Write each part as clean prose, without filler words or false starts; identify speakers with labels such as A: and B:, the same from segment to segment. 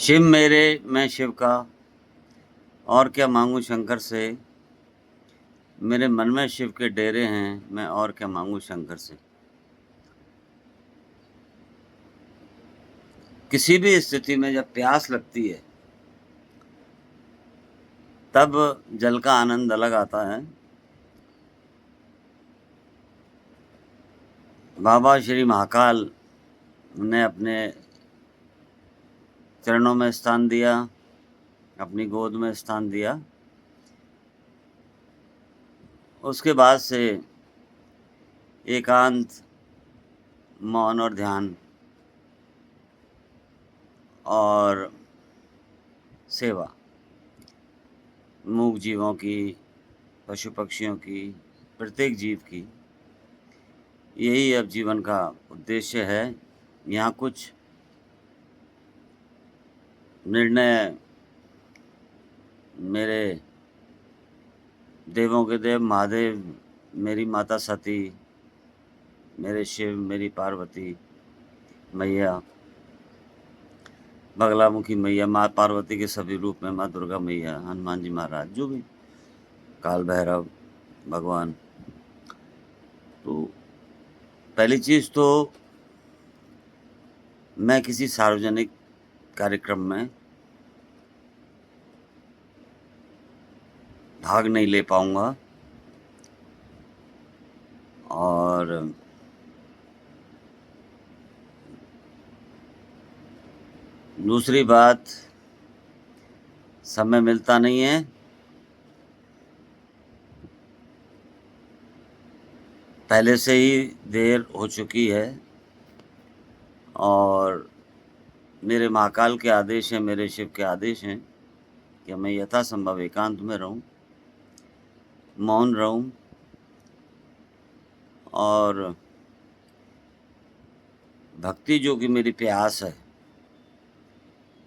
A: शिव मेरे मैं शिव का, और क्या मांगू शंकर से। मेरे मन में शिव के डेरे हैं, मैं और क्या मांगू शंकर से। किसी भी स्थिति में जब प्यास लगती है तब जल का आनंद अलग आता है। बाबा श्री महाकाल ने अपने चरणों में स्थान दिया, अपनी गोद में स्थान दिया। उसके बाद से एकांत, मौन और ध्यान और सेवा, मूक जीवों की, पशु पक्षियों की, प्रत्येक जीव की, यही अब जीवन का उद्देश्य है। यहाँ कुछ निर्णय मेरे देवों के देव महादेव, मेरी माता सती, मेरे शिव, मेरी पार्वती मैया, बगलामुखी मैया, माँ पार्वती के सभी रूप में, माँ दुर्गा मैया, हनुमान जी महाराज, जो भी, काल भैरव भगवान। तो पहली चीज़ तो मैं किसी सार्वजनिक कार्यक्रम में भाग नहीं ले पाऊँगा, और दूसरी बात, समय मिलता नहीं है। पहले से ही देर हो चुकी है और मेरे महाकाल के आदेश हैं, मेरे शिव के आदेश हैं कि मैं यथासंभव एकांत में रहूं, मौन रहूं और भक्ति जो कि मेरी प्यास है,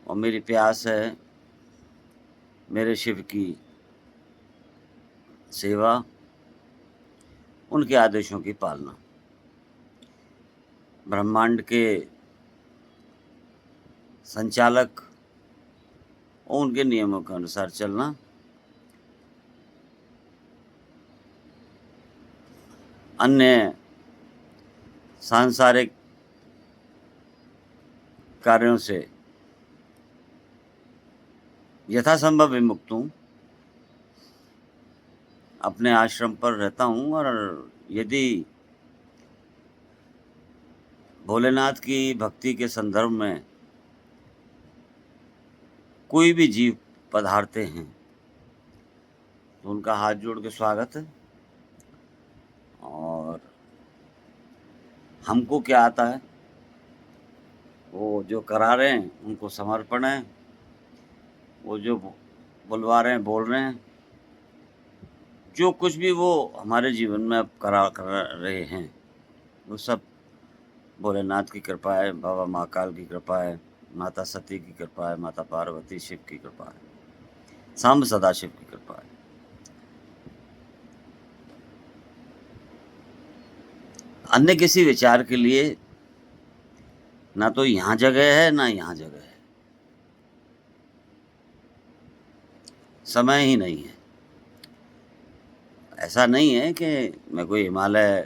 A: और मेरी प्यास है मेरे शिव की सेवा, उनके आदेशों की पालना, ब्रह्मांड के संचालक और उनके नियमों के अनुसार चलना। अन्य सांसारिक कार्यों से यथासंभव विमुक्त हूँ, अपने आश्रम पर रहता हूँ। और यदि भोलेनाथ की भक्ति के संदर्भ में कोई भी जीव पधारते हैं तो उनका हाथ जोड़ के स्वागत है। और हमको क्या आता है, वो जो करा रहे हैं उनको समर्पण है, वो जो बुलवा रहे हैं, बोल रहे हैं, जो कुछ भी वो हमारे जीवन में अब कर रहे हैं, वो सब भोलेनाथ की कृपा है, बाबा महाकाल की कृपा है, माता सती की कृपा है, माता पार्वती शिव की कृपा है, सांब सदाशिव की कृपा है। अन्य किसी विचार के लिए ना तो यहाँ जगह है ना यहाँ जगह है, समय ही नहीं है। ऐसा नहीं है कि मैं कोई हिमालय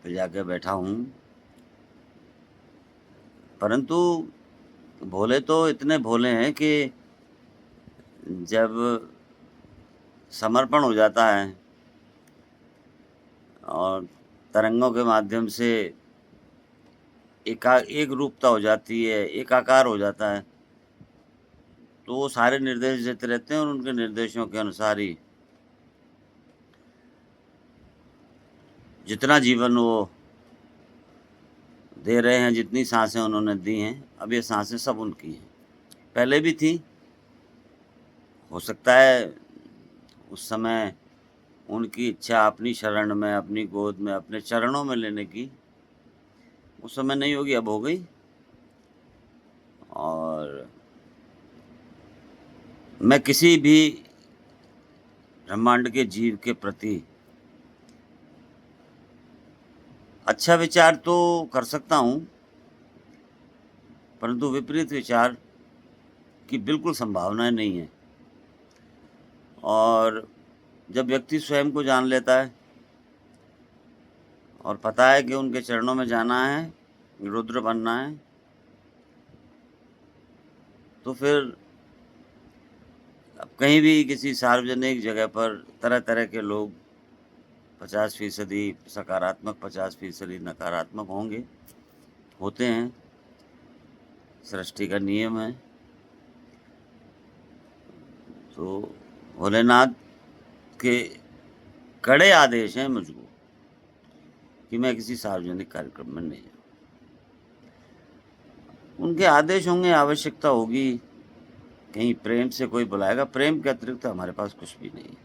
A: पे जाके बैठा हूँ, परंतु भोले तो इतने भोले हैं कि जब समर्पण हो जाता है और तरंगों के माध्यम से एक रूपता हो जाती है, एकाकार हो जाता है, तो वो सारे निर्देश देते रहते हैं और उनके निर्देशों के अनुसार ही जितना जीवन वो दे रहे हैं, जितनी सांसें उन्होंने दी हैं, अब ये सांसें सब उनकी हैं, पहले भी थी। हो सकता है उस समय उनकी इच्छा अपनी शरण में, अपनी गोद में, अपने चरणों में लेने की उस समय नहीं होगी, अब हो गई। और मैं किसी भी ब्रह्मांड के जीव के प्रति अच्छा विचार तो कर सकता हूँ, परंतु विपरीत विचार की बिल्कुल संभावनाएं नहीं है। और जब व्यक्ति स्वयं को जान लेता है और पता है कि उनके चरणों में जाना है, रुद्र बनना है, तो फिर अब कहीं भी किसी सार्वजनिक जगह पर तरह-तरह के लोग 50% सकारात्मक, 50% नकारात्मक होंगे, होते हैं, सृष्टि का नियम है। तो भोलेनाथ के कड़े आदेश हैं मुझको कि मैं किसी सार्वजनिक कार्यक्रम में नहीं जाऊँ। उनके आदेश होंगे, आवश्यकता होगी, कहीं प्रेम से कोई बुलाएगा, प्रेम के अतिरिक्त हमारे पास कुछ भी नहीं है।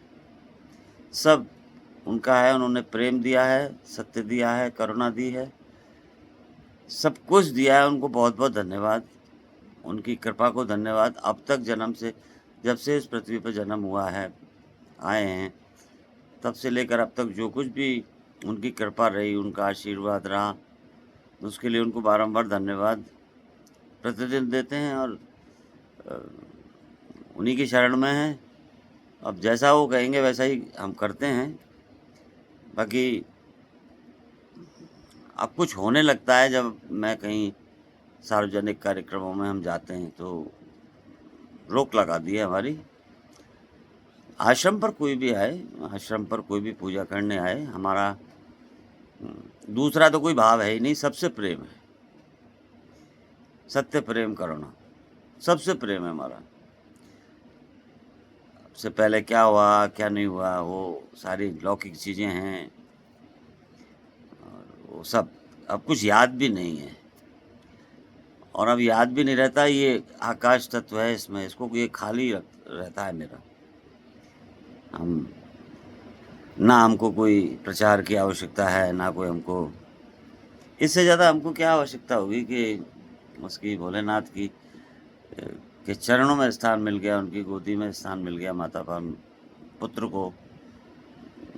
A: सब उनका है, उन्होंने प्रेम दिया है, सत्य दिया है, करुणा दी है, सब कुछ दिया है, उनको बहुत-बहुत धन्यवाद। उनकी कृपा को धन्यवाद। अब तक जब से इस पृथ्वी पर जन्म हुआ है, आए हैं, तब से लेकर अब तक जो कुछ भी उनकी कृपा रही, उनका आशीर्वाद रहा, उसके लिए उनको बारंबार धन्यवाद प्रतिदिन देते हैं और उन्हीं की शरण में हैं। अब जैसा वो कहेंगे वैसा ही हम करते हैं। बाकी अब कुछ होने लगता है जब मैं कहीं सार्वजनिक कार्यक्रमों में हम जाते हैं तो रोक लगा दी है हमारी। आश्रम पर कोई भी आए, आश्रम पर कोई भी पूजा करने आए, हमारा दूसरा तो कोई भाव है ही नहीं, सबसे प्रेम है, सत्य प्रेम करुणा, सबसे प्रेम है हमारा। सबसे पहले क्या हुआ क्या नहीं हुआ वो सारी लौकिक चीज़ें हैं और वो सब अब कुछ याद भी नहीं है। और अब याद भी नहीं रहता, ये आकाश तत्व है, इसमें इसको ये खाली रहता है मेरा। हम ना हमको कोई प्रचार की आवश्यकता है, ना कोई हमको, इससे ज़्यादा हमको क्या आवश्यकता होगी कि उसकी भोलेनाथ की के चरणों में स्थान मिल गया, उनकी गोदी में स्थान मिल गया, माता पुत्र को,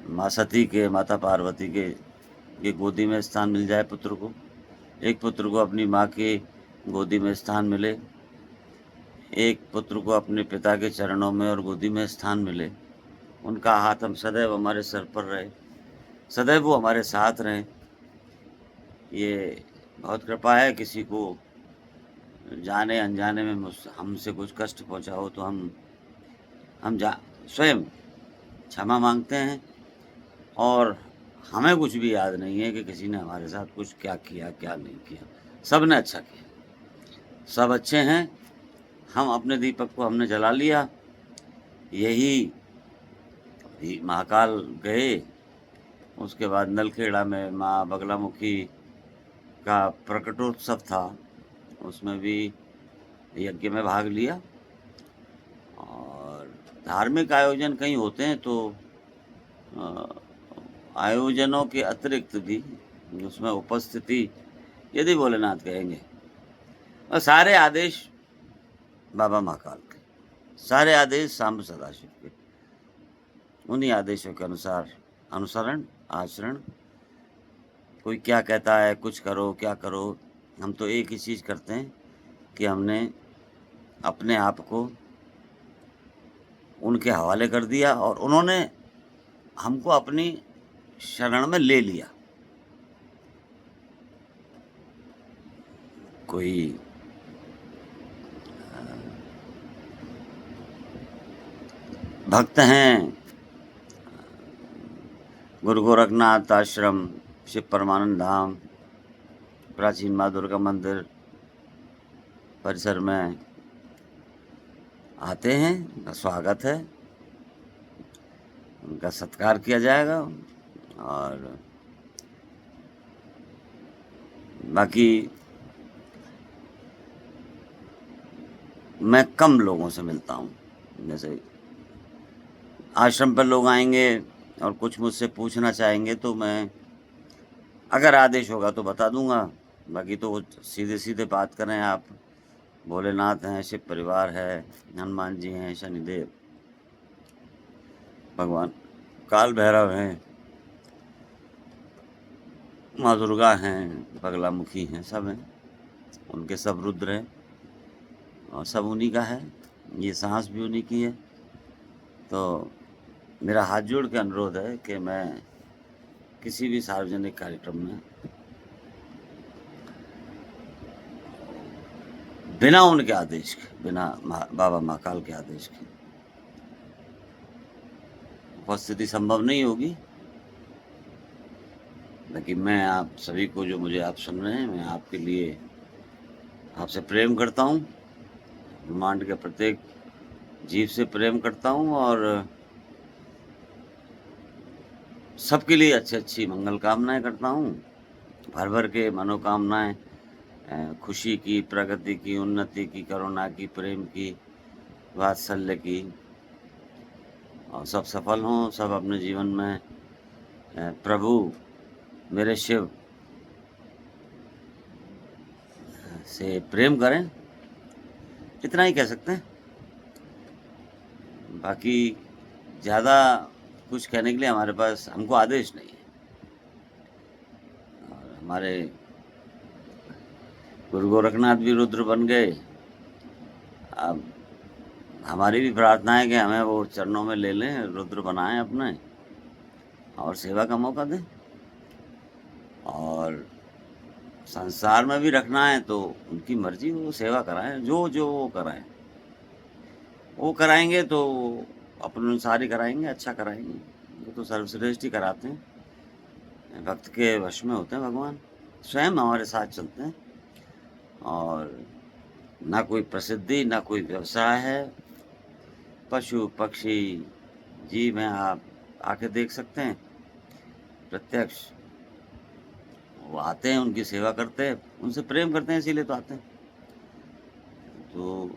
A: माँ सती के, माता पार्वती के गोदी में स्थान मिल जाए पुत्र को, एक पुत्र को अपनी माँ की गोदी में स्थान मिले, एक पुत्र को अपने पिता के चरणों में और गोदी में स्थान मिले, उनका हाथ हम सदैव हमारे सर पर रहे, सदैव वो हमारे साथ रहें। ये बहुत कृपा है। किसी को जाने अनजाने में हमसे कुछ कष्ट पहुंचा हो तो हम स्वयं क्षमा मांगते हैं और हमें कुछ भी याद नहीं है कि किसी ने हमारे साथ कुछ क्या किया क्या नहीं किया। सब ने अच्छा किया, सब अच्छे हैं। हम अपने दीपक को हमने जला लिया। यही महाकाल गए, उसके बाद नलखेड़ा में माँ बगलामुखी का प्रकटोत्सव था, उसमें भी यज्ञ में भाग लिया। और धार्मिक आयोजन कहीं होते हैं तो आयोजनों के अतिरिक्त भी उसमें उपस्थिति यदि भोलेनाथ कहेंगे, और सारे आदेश बाबा महाकाल के, सारे आदेश सांब सदाशिव के, उन्हीं आदेशों के अनुसार अनुसरण आचरण। कोई क्या कहता है, कुछ करो क्या करो, हम तो एक ही चीज़ करते हैं कि हमने अपने आप को उनके हवाले कर दिया और उन्होंने हमको अपनी शरण में ले लिया। कोई भक्त हैं गुरु गोरखनाथ आश्रम, शिव परमानंद धाम, प्राचीन माँ दुर्गा मंदिर परिसर में आते हैं, उनका स्वागत है, उनका सत्कार किया जाएगा। और बाकी मैं कम लोगों से मिलता हूँ। जैसे आश्रम पर लोग आएंगे और कुछ मुझसे पूछना चाहेंगे तो मैं अगर आदेश होगा तो बता दूंगा, बाकी तो वो सीधे सीधे बात करें आप। भोलेनाथ हैं, शिव परिवार है, हनुमान जी हैं, शनिदेव भगवान, काल भैरव हैं, माँ दुर्गा हैं, बगलामुखी हैं, सब हैं, उनके सब रुद्र हैं और सब उन्हीं का है। ये सांस भी उन्हीं की है। तो मेरा हाथ जोड़ के अनुरोध है कि मैं किसी भी सार्वजनिक कार्यक्रम में बिना उनके आदेश के, बिना बाबा महाकाल के आदेश के उपस्थिति संभव नहीं होगी। लेकिन मैं आप सभी को, जो मुझे आप सुन रहे हैं, मैं आपके लिए आपसे प्रेम करता हूँ, ब्रह्मांड के प्रत्येक जीव से प्रेम करता हूँ और सबके लिए अच्छी मंगल कामनाएं करता हूँ। भर भर के मनोकामनाएं, खुशी की, प्रगति की, उन्नति की, करुणा की, प्रेम की, वात्सल्य की, और सब सफल हों, सब अपने जीवन में प्रभु मेरे शिव से प्रेम करें, इतना ही कह सकते हैं। बाकी ज़्यादा कुछ कहने के लिए हमारे पास, हमको आदेश नहीं है। और हमारे गुरु गोरखनाथ भी रुद्र बन गए। अब हमारी भी प्रार्थना है कि हमें वो चरणों में ले लें, रुद्र बनाएं अपने, और सेवा का मौका दें। और संसार में भी रखना है तो उनकी मर्जी, वो सेवा कराएं, जो जो वो कराएं, वो कराएंगे तो अपने अनुसार ही कराएंगे, अच्छा कराएंगे। वो तो सर्वश्रेष्ठ ही कराते हैं, भक्त के वश में होते हैं भगवान, स्वयं हमारे साथ चलते हैं। और ना कोई प्रसिद्धि, ना कोई व्यवसाय है। पशु पक्षी जीव हैं, आप आके देख सकते हैं प्रत्यक्ष। वो आते हैं, उनकी सेवा करते हैं, उनसे प्रेम करते हैं, इसीलिए तो आते हैं। तो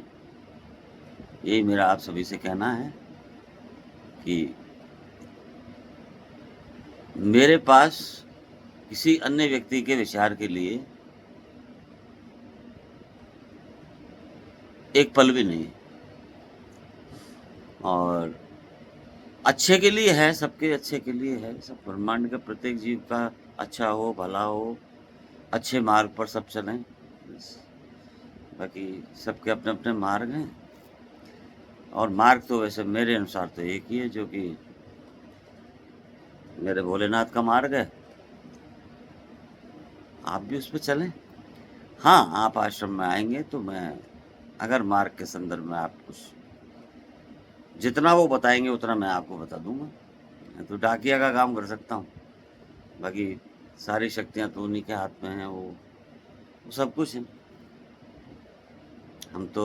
A: यही मेरा आप सभी से कहना है कि मेरे पास किसी अन्य व्यक्ति के विचार के लिए एक पल भी नहीं है। और अच्छे के लिए है, सबके अच्छे के लिए है। सब ब्रह्मांड के प्रत्येक जीव का अच्छा हो, भला हो, अच्छे मार्ग पर सब चलें। बाकी सबके अपने अपने मार्ग हैं, और मार्ग तो वैसे मेरे अनुसार तो एक ही है, जो कि मेरे भोलेनाथ का मार्ग है। आप भी उस पर चलें। हाँ, आप आश्रम में आएंगे तो मैं, अगर मार्ग के संदर्भ में आप कुछ जितना वो बताएंगे उतना मैं आपको बता दूंगा। मैं तो डाकिया का काम कर सकता हूँ, बाकी सारी शक्तियाँ तो उन्हीं के हाथ में हैं। वो सब कुछ है। हम तो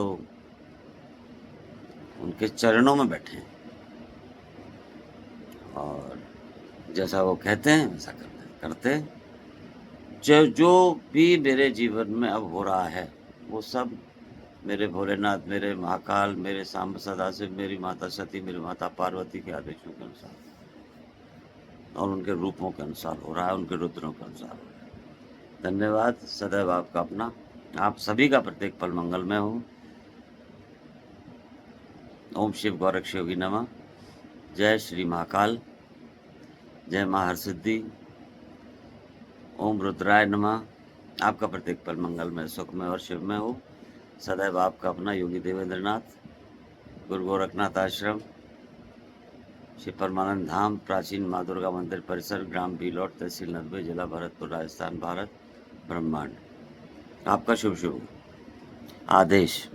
A: उनके चरणों में बैठे हैं, और जैसा वो कहते हैं वैसा करते हैं। जो भी मेरे जीवन में अब हो रहा है, वो सब मेरे भोलेनाथ, मेरे महाकाल, मेरे सांब सदाशिव, मेरी माता सती, मेरी माता पार्वती के आदेशों के अनुसार और उनके रूपों के अनुसार हो रहा है, उनके रुद्रों के अनुसार हो रहा है। धन्यवाद। सदैव आपका अपना। आप सभी का प्रत्येक पल मंगलमय हो। ओम शिव गोरक्ष योगी नमः। जय श्री महाकाल। जय माँ हरसिद्धि। ओम रुद्राय नमः। आपका प्रत्येक पल मंगलमय, सुखमय और शिवमय हो। सदैव आपका अपना योगी देवेंद्रनाथ, गुरु गोरखनाथ आश्रम, श्री परमानंद धाम, प्राचीन माँ दुर्गा मंदिर परिसर, ग्राम बीलौट, तहसील नदबई, जिला भरतपुर, राजस्थान, भारत, ब्रह्मांड। आपका शुभ शुभ आदेश।